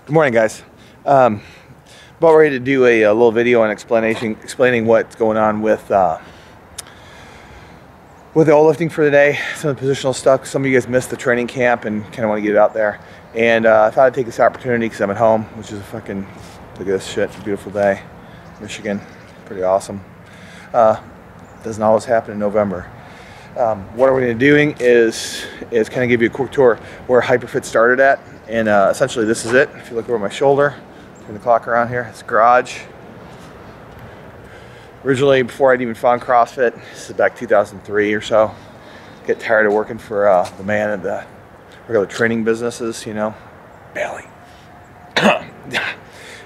Good morning, guys. About ready to do a little video on explaining what's going on with the oil lifting for today. Some of the positional stuff. Some of you guys missed the training camp and kind of want to get it out there. And I thought I'd take this opportunity because I'm at home, which is a fucking, look at this shit. It's a beautiful day. Michigan, pretty awesome. Doesn't always happen in November. What we're going to be doing is kind of give you a quick tour where HyperFit started at. And essentially this is it. If you look over my shoulder, turn the clock around here, it's garage. Originally, before I'd even found CrossFit, this is back 2003 or so. Get tired of working for the man at the regular training businesses, you know, Bailey.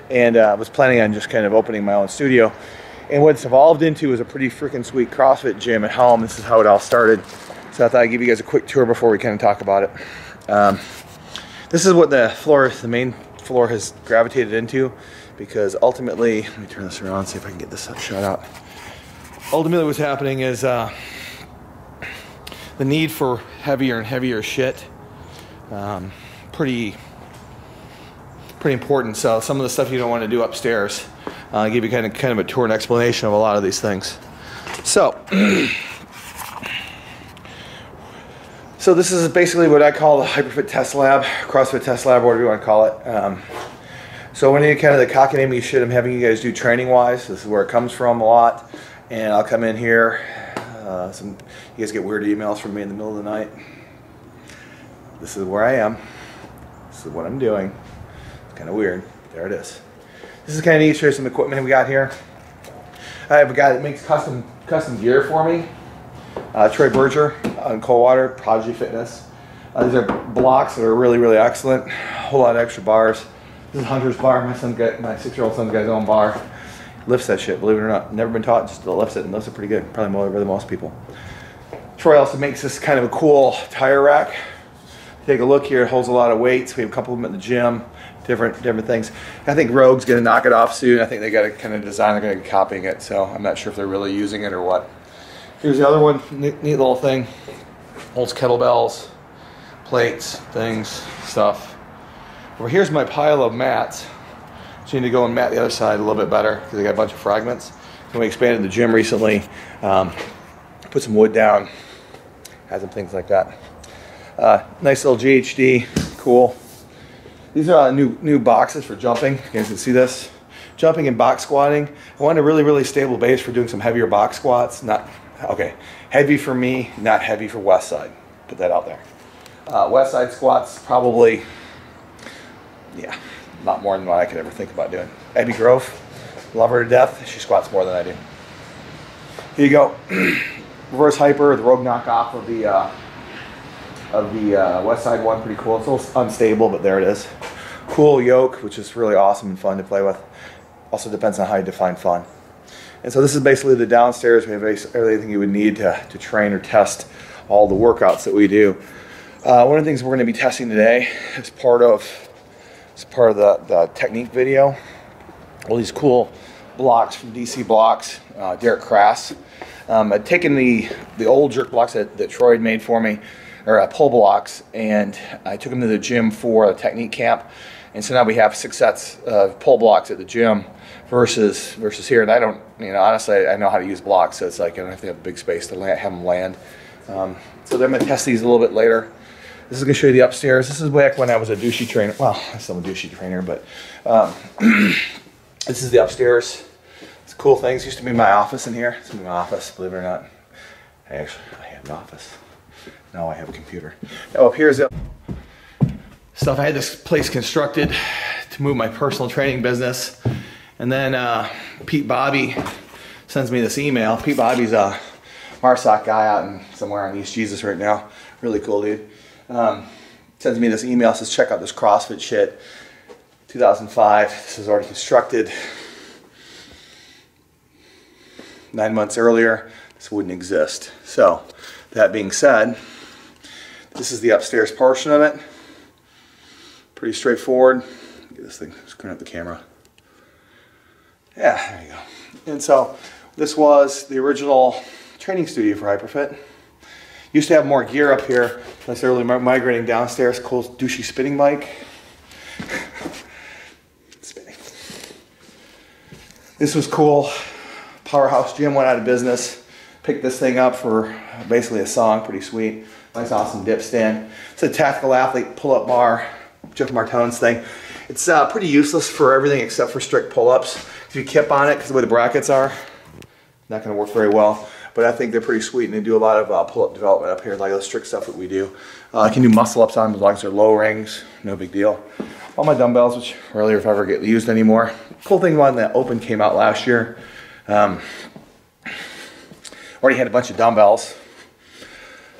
And was planning on just kind of opening my own studio. And what it's evolved into is a pretty freaking sweet CrossFit gym at home. This is how it all started. So I thought I'd give you guys a quick tour before we kind of talk about it. This is what the main floor has gravitated into, because ultimately, let me turn this around, see if I can get this shot out. Ultimately what's happening is the need for heavier and heavier shit, pretty important. So some of the stuff you don't want to do upstairs, I'll give you kind of a tour and explanation of a lot of these things. So this is basically what I call the HyperFit Test Lab, CrossFit Test Lab, whatever you want to call it. So when you kind of the cockamamie shit I'm having you guys do training-wise, this is where it comes from a lot. And I'll come in here. You guys get weird emails from me in the middle of the night. This is where I am. This is what I'm doing. It's kind of weird. There it is. This is kind of neat. Show you some equipment we got here. I have a guy that makes custom gear for me. Troy Berger on Coldwater, Prodigy Fitness. These are blocks that are really excellent. A whole lot of extra bars. This is Hunter's bar. My 6-year-old son's got his own bar. Lifts that shit, believe it or not. Never been taught, just lifts it, and lifts it pretty good. Probably more than most people. Troy also makes this kind of a cool tire rack. Take a look here. It holds a lot of weights. We have a couple of them at the gym. Different things. I think Rogue's gonna knock it off soon. I think they got a kind of design. They're gonna be copying it, so I'm not sure if they're really using it or what. Here's the other one, neat little thing. Holds kettlebells, plates, things, stuff. Over here's my pile of mats. So you need to go and mat the other side a little bit better because they got a bunch of fragments. So we expanded the gym recently, put some wood down, had some things like that. Nice little GHD, cool. These are new boxes for jumping. You guys can see this. Jumping and box squatting. I want a really stable base for doing some heavier box squats. Heavy for me, not heavy for West Side. Put that out there. West Side squats, probably, yeah, not more than what I could ever think about doing. Abby Grove, love her to death. She squats more than I do. Here you go. Reverse hyper, the Rogue knockoff of the West Side one. Pretty cool. It's a little unstable, but there it is. Cool yoke, which is really awesome and fun to play with. Also depends on how you define fun. And so this is basically the downstairs. We have everything you would need to train or test all the workouts that we do. One of the things we're going to be testing today is part of the technique video. All these cool blocks from DC Blocks, Derek Crass. I'd taken the old jerk blocks that Troy had made for me, or pull blocks, and I took them to the gym for a technique camp. And so now we have 6 sets of pull blocks at the gym versus here. And I don't, honestly, I know how to use blocks, so it's like I don't have to have a big space to have them land. So then I'm going to test these a little bit later. This is going to show you the upstairs. This is back when I was a douchey trainer. Well, I'm still a douchey trainer, but this is the upstairs. It's cool things. Used to be my office in here. It's my office, believe it or not. I have an office. Now I have a computer. Now up here is the stuff. I had this place constructed to move my personal training business. And then Pete Bobby sends me this email. Pete Bobby's a MARSOC guy out somewhere on East Jesus right now. Really cool dude. Sends me this email, says check out this CrossFit shit. 2005, this is already constructed. 9 months earlier, this wouldn't exist. So, that being said, this is the upstairs portion of it. Pretty straightforward. Get this thing, screwing up the camera. Yeah, there you go. And so, this was the original training studio for HyperFit. Used to have more gear up here, necessarily migrating downstairs. Cool douchey spinning bike. This was cool. Powerhouse Gym went out of business. Picked this thing up for basically a song, pretty sweet. Nice awesome dip stand. It's a tactical athlete pull-up bar, Jeff Martone's thing. It's pretty useless for everything except for strict pull-ups. If you kip on it, because the way the brackets are, not gonna work very well. But I think they're pretty sweet, and they do a lot of pull-up development up here, like the strict stuff that we do. I can do muscle-ups on them as long as they're low rings, no big deal. All my dumbbells, which rarely if ever get used anymore. Cool thing when the Open came out last year, already had a bunch of dumbbells.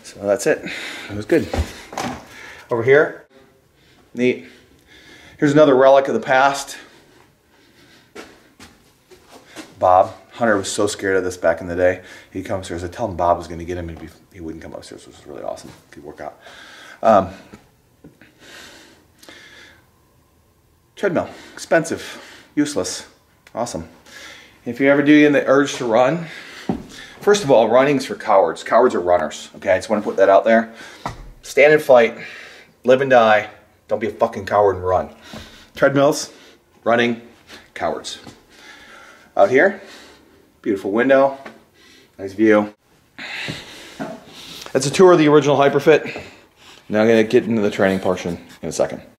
So that's it. It was good. Over here, neat. Here's another relic of the past. Bob. Hunter was so scared of this back in the day. He'd come upstairs. I told him Bob was going to get him, and he wouldn't come upstairs, which was really awesome. Could work out. Treadmill. Expensive. Useless. Awesome. If you ever do get the urge to run, first of all, running's for cowards. Cowards are runners. Okay, I just want to put that out there. Stand and fight. Live and die. Don't be a fucking coward and run. Treadmills, running, cowards. Out here, beautiful window, nice view. That's a tour of the original HyperFit. Now I'm going to get into the training portion in a second.